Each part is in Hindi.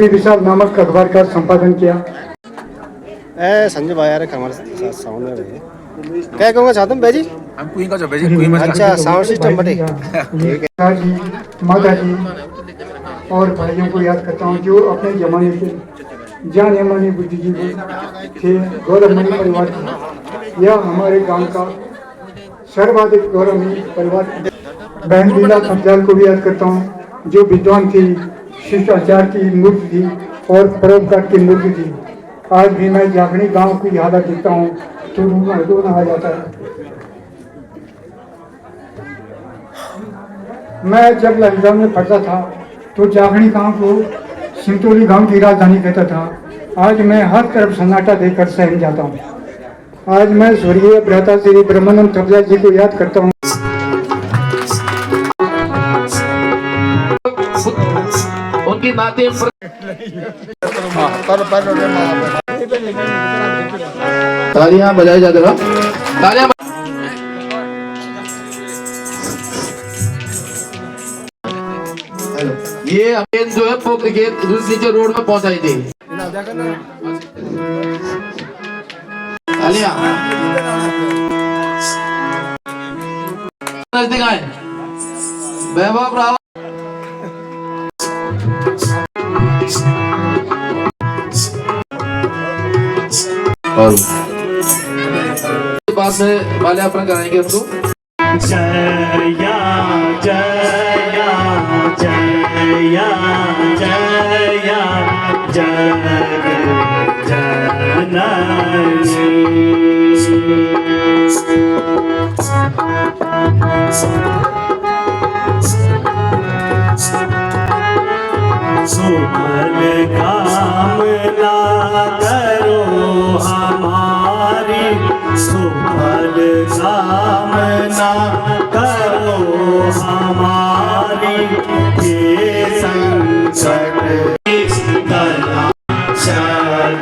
विशाल नामक अखबार का संपादन किया। संजय भाई यार हमारे साथ साउंड में रहे। क्या कहूँगा चाहता हूँ भाई? हम क्वीन का जो भेजी क्वीन में अच्छा साउंड सिस्टम बटे। पिताजी, माताजी और भाइयों को याद करता हूँ जो अपने जमाने के जाने माने बुद्धिजीवी थे। गौरवमयी परिवार थे। यह हमारे गांव का सर्वाधिक गौरवमयी परिवार। बहन लीला खंजाल को भी याद करता हूँ जो विद्वान थी, शिष्टाचार की मूर्ति थी और परोपकार की मूर्ति थी। आज भी मैं जाखनी गांव की हालत देखता हूँ तो रोना आ जाता है। मैं जब लखनऊ में पढ़ता था तो जाखनी गांव को सिंतोली गांव की राजधानी कहता था। आज मैं हर तरफ सन्नाटा देखकर सहम जाता हूँ। आज मैं स्वर्गीय भ्राता श्री ब्रह्मानंद थपलिया जी को याद करता हूँ। उनकी नाते तालियां बजाई जाते रहा। तालियां ये अमेन जो है पोखरी के नीचे रोड में पहुंचाई थी। तालियां नजदीक आए वैभव रावत और बाद में माल्यार्पण कराएंगे हमको। जया जया जया जया जग सुफल कामना करो हमारी, सुफल कामना करो हमारी। ये संकट गला चल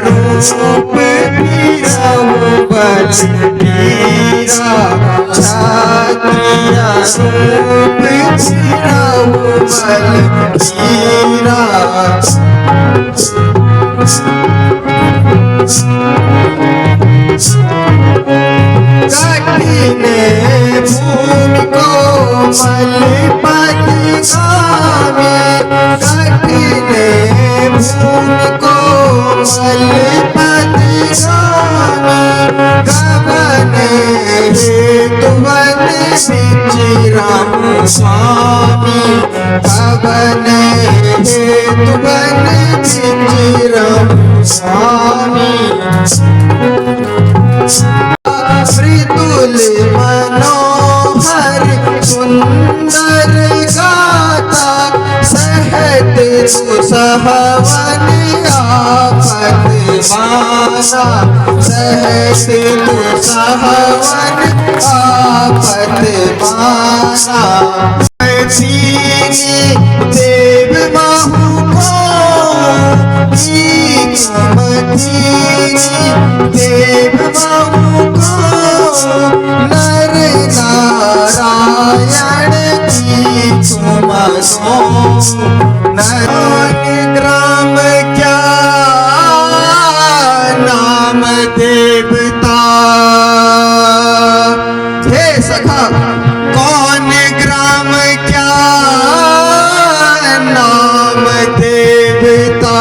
रूप पीरा बल पीरा छातिया रूप पीरा बल पीरा। कठिने भूमि को मल पति गावे, कठिने भूमि को मल पति गावे। गबने हेतु वन राम स्वामी, गबने हेतु वन राम स्वामी। मृदुल मनोहर सुंदर गाता, सहत सुसहवन आफत माना, सहत सुसहवन आफत माना। देव बाहु को देव बाहु को नर नारायण की सुमनो। नारायण ग्राम क्या नाम देवता, हे सखा कौन ग्राम क्या नाम देवता।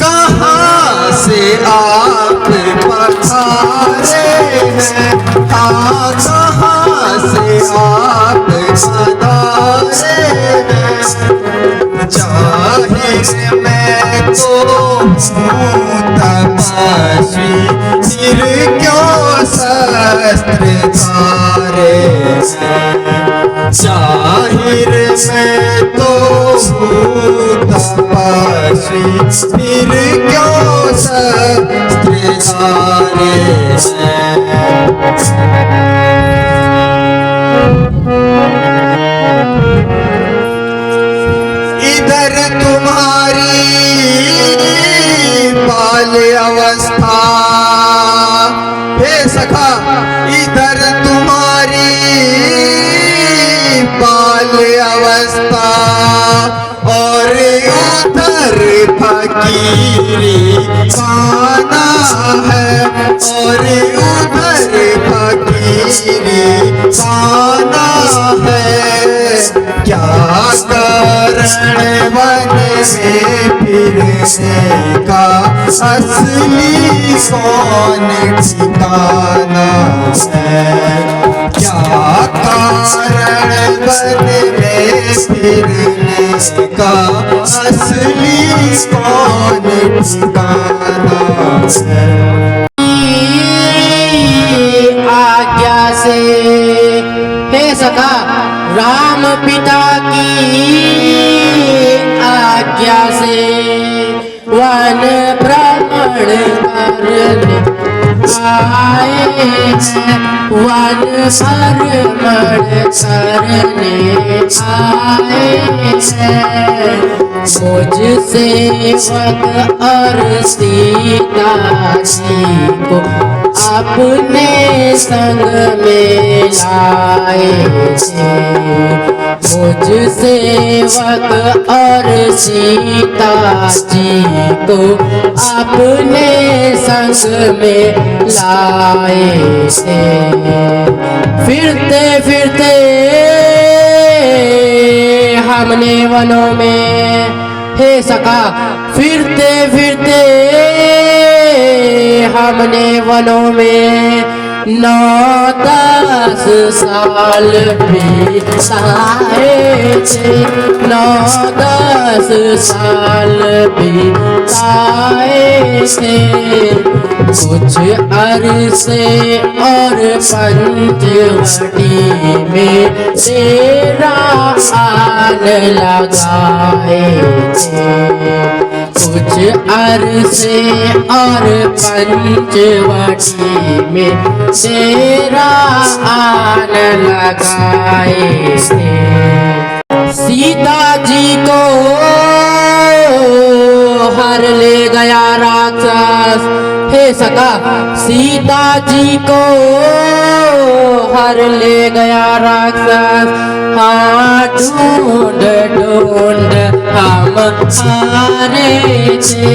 कहाँ से आप पधारे हैं, कहाँ से आप सदारे जाहिर मैं तो तपस्वी फिर क्यों शस्त्र धारे जाहिर मैं तो तपस्वी फिर क्यों शस्त्र धारे इधर तुम्हारी बाल अवस्था हे सखा इधर तुम्हारी बाल अवस्था और उधर फकीरी खाना है और उधर फकीरी खाना है क्या कारण वन में फिरने का असली कौन ठिकाना है क्या कारण वन में फिरने का असली कौन ठिकाना है आज्ञा से हे सखा राम पिता की आज्ञा से वन भ्रमण करने आए हैं वन भ्रमण करने आए हैं मुझसे वक और सीता जी को अपने संग में लाए थे मुझसे वक और सीता जी को अपने संग में लाए थे फिरते फिरते हमने वनों में हे सखा फिरते फिरते हमने वनों में 9-10 साल बिताए थे 9-10 साल बिताए थे कुछ अरसे और पंचवटी में तेरा साल लगाए थे कुछ अरसे और पंचवटी में तेरा आन लगाए थे सीता जी को हर ले गया राक्षस हे सखा सीता जी को हर ले गया राक्षस हाँ ढूंढ ढूंढ हम हारे थे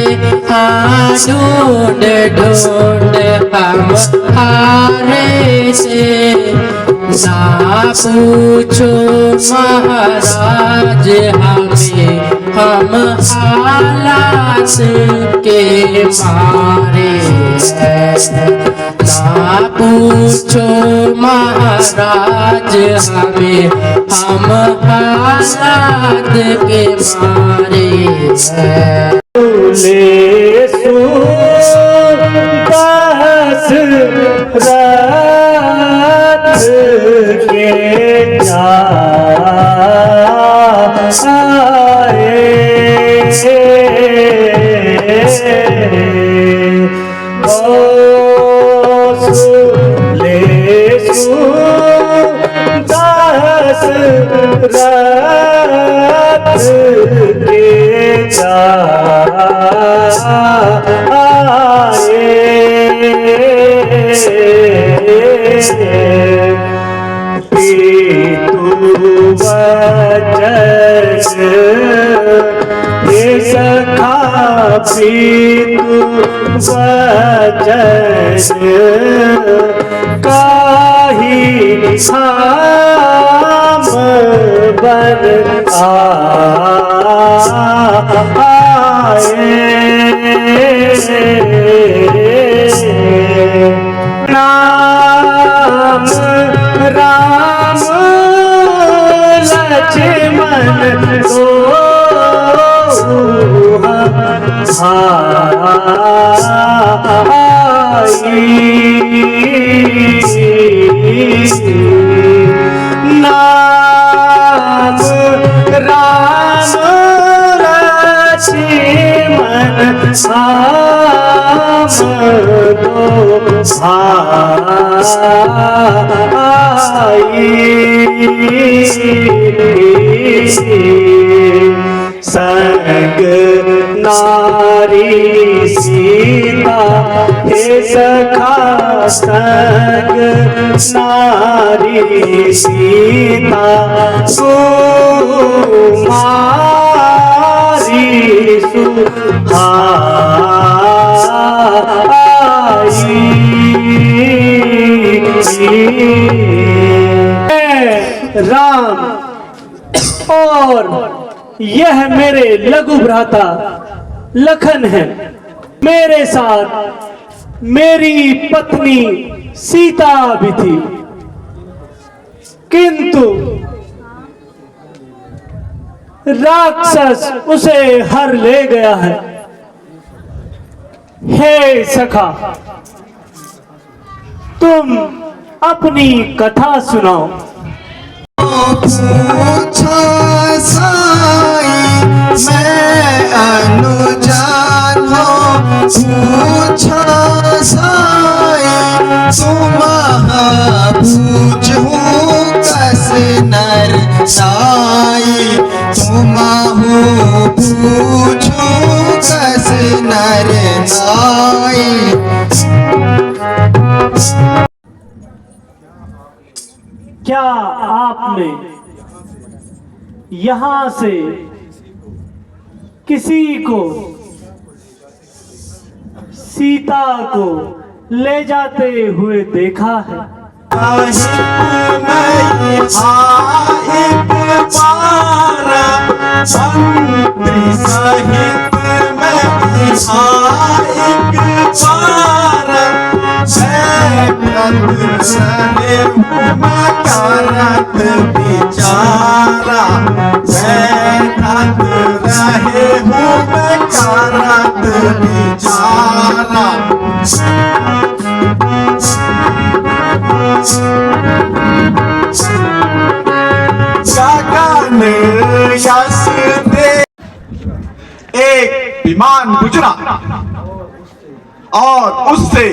हाँ ढूंढ ढूंढ हम हारे थे ना पूछो महाराज हमें हम हालात के मारे हैं ना पूछो महाराज हमें हम हालात के मारे हैं राम राम नाम राम लक्ष्मण श्याम दो भाई संग नारी सीता हे सखा संग नारी सीता सुमारी सुहाई राम और यह मेरे लघु भ्राता लखन है। मेरे साथ मेरी पत्नी सीता भी थी, किंतु राक्षस उसे हर ले गया है। हे सखा, तुम अपनी कथा सुनाओ। पूछो साई मैं अनुजान हो, पूछो साई तुम पूछ हूँ कस नर साई, तुम पूछो कस नर साई। क्या आपने यहां से किसी को सीता को ले जाते हुए देखा है? करत बिचारा बैठत रहे हूँ मैं करत बिचारा। गगन यश दे एक विमान गुजरा और उससे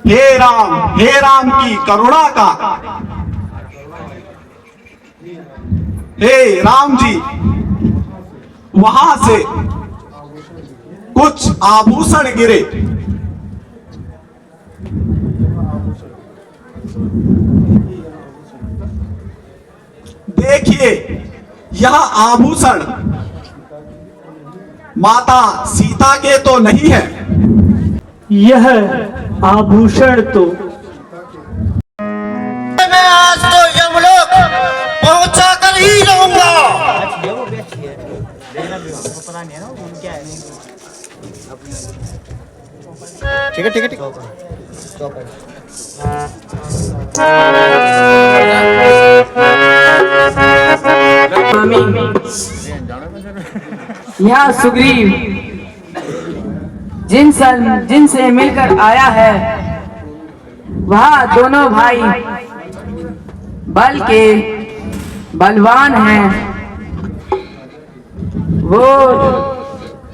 हे राम की करुणा का, हे राम जी वहां से कुछ आभूषण गिरे। देखिए यह आभूषण माता सीता के तो नहीं है। यह आभूषण तो मैं आज तो यमलोक पहुंचा कर ही रहूंगा। ठीक है ठीक है ठीक। यहाँ सुग्रीव जिनसे मिलकर आया है, वह दोनों भाई बल के बलवान हैं। वो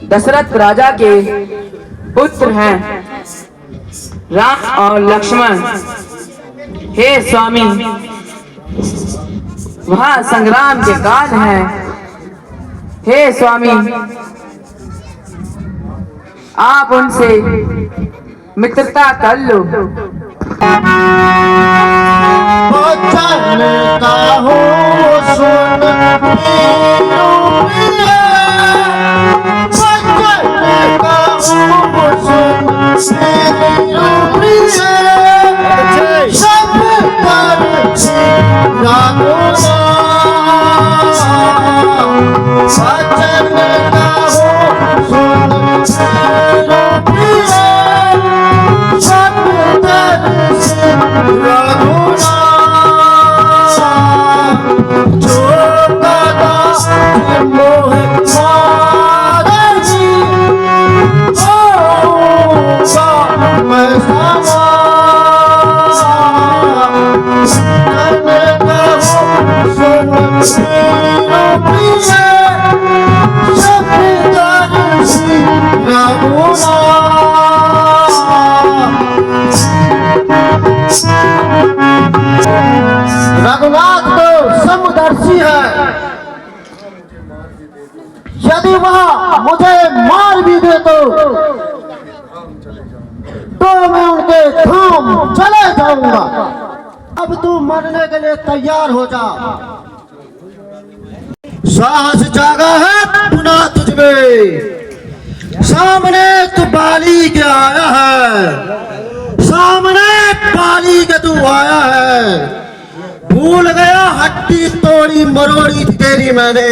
दशरथ राजा के पुत्र हैं, राम और लक्ष्मण। हे स्वामी, वहाँ संग्राम के काल हैं। हे स्वामी, आप उनसे मित्रता कर लो। वचन कहो सुन प्रियो प्रिय, वचन कहो सुन प्रियो प्रिय, सब पर रागो वचन कहो सुन प्रियो प्रिय, सब पर रघुनाथ। जो दादा मोह ऐसी है, यदि वह मुझे मार भी दे तो मैं उनके धाम चले जाऊंगा। अब तू मरने के लिए तैयार हो जा। साहस जागा है पुनः तुझ में, सामने तू बाली के आया है, सामने बाली के तू आया है। भूल गया हड्डी तोड़ी मरोड़ी थी तेरी मैंने,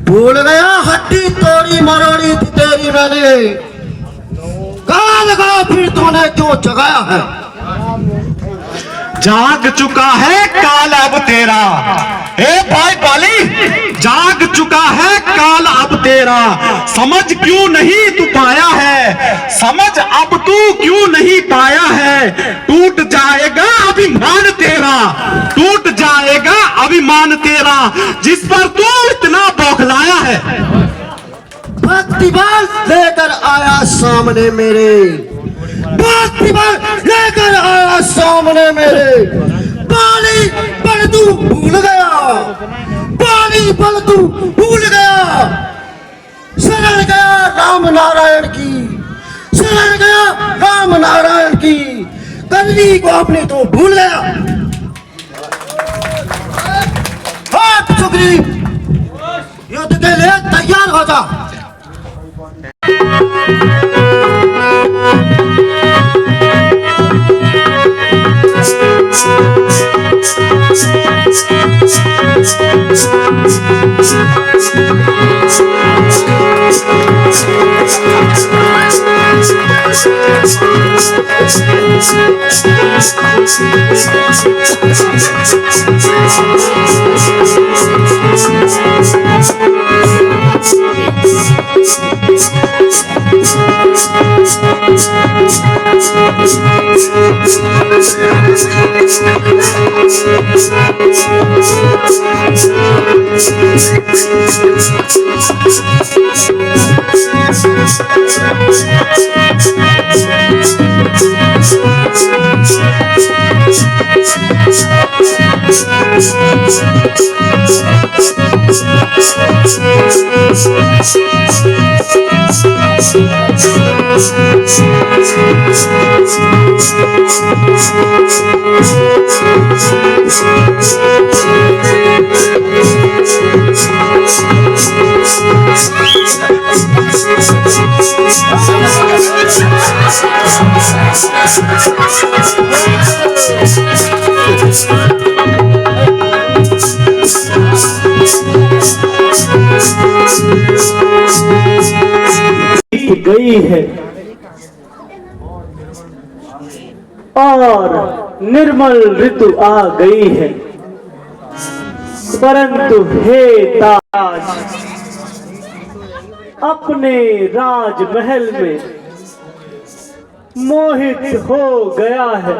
भूल गया हड्डी तोड़ी मरोड़ी थी तेरी मैंने। कहाँ लगा फिर तूने क्यों जगाया है? जाग चुका है काल अब तेरा, ए भाई बाली, जाग चुका है काल अब तेरा। समझ क्यों नहीं तू पाया है, समझ अब तू क्यों नहीं पाया है। टूट जाएगा अभिमान तेरा, टूट जाएगा अभिमान तेरा, जिस पर तू इतना बौखलाया है। भक्तिभाव लेकर आया सामने मेरे, भक्तिभाव लेकर आया सामने मेरे। बाली पर तू भूल गया, बाली पर तू भूल गया। शरण गया राम नारायण की, शरण गया राम नारायण की। कलगी को अपनी तो भूल गया। सुग्रीव, युद्ध के लिए तैयार हो जा। गई है और निर्मल ऋतु आ गई है, परंतु हे ताज अपने राजमहल में मोहित हो गया है।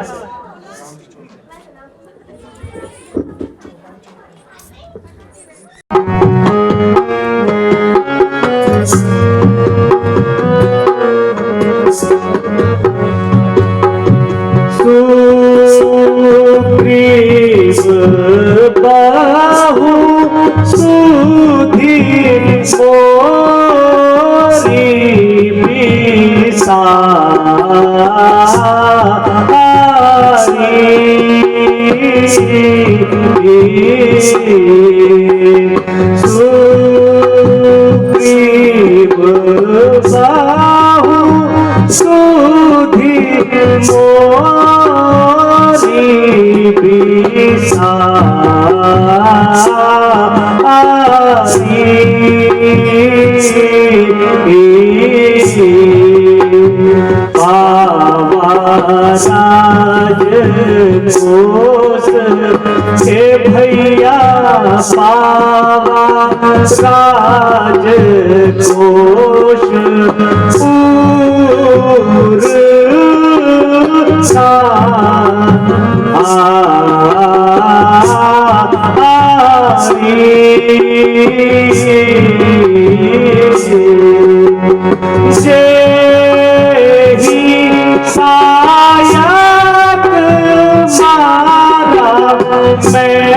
बाहु सुधी मोरी सुग्रीव बाहु सुधी मोरी हे भैया पावा राज कोश सायक मारा मैं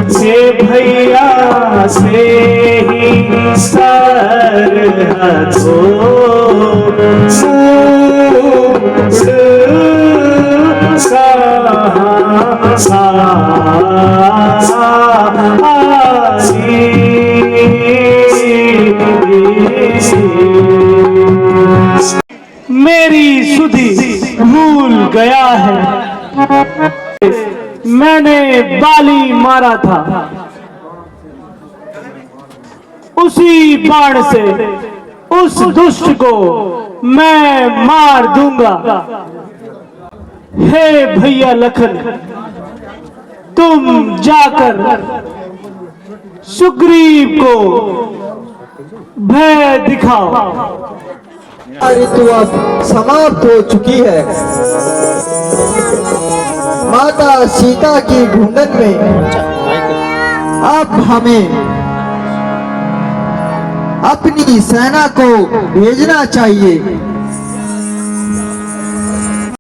से भैया से ही मेरी सुधि भूल गया है, मैंने बाली मारा था, उसी बाण से उस दुष्ट को मैं मार दूंगा। हे भैया लखन, तुम जाकर सुग्रीव को भय दिखाओ। ऋतु अब समाप्त हो चुकी है। माता सीता की ढूंढन में अब हमें अपनी सेना को भेजना चाहिए।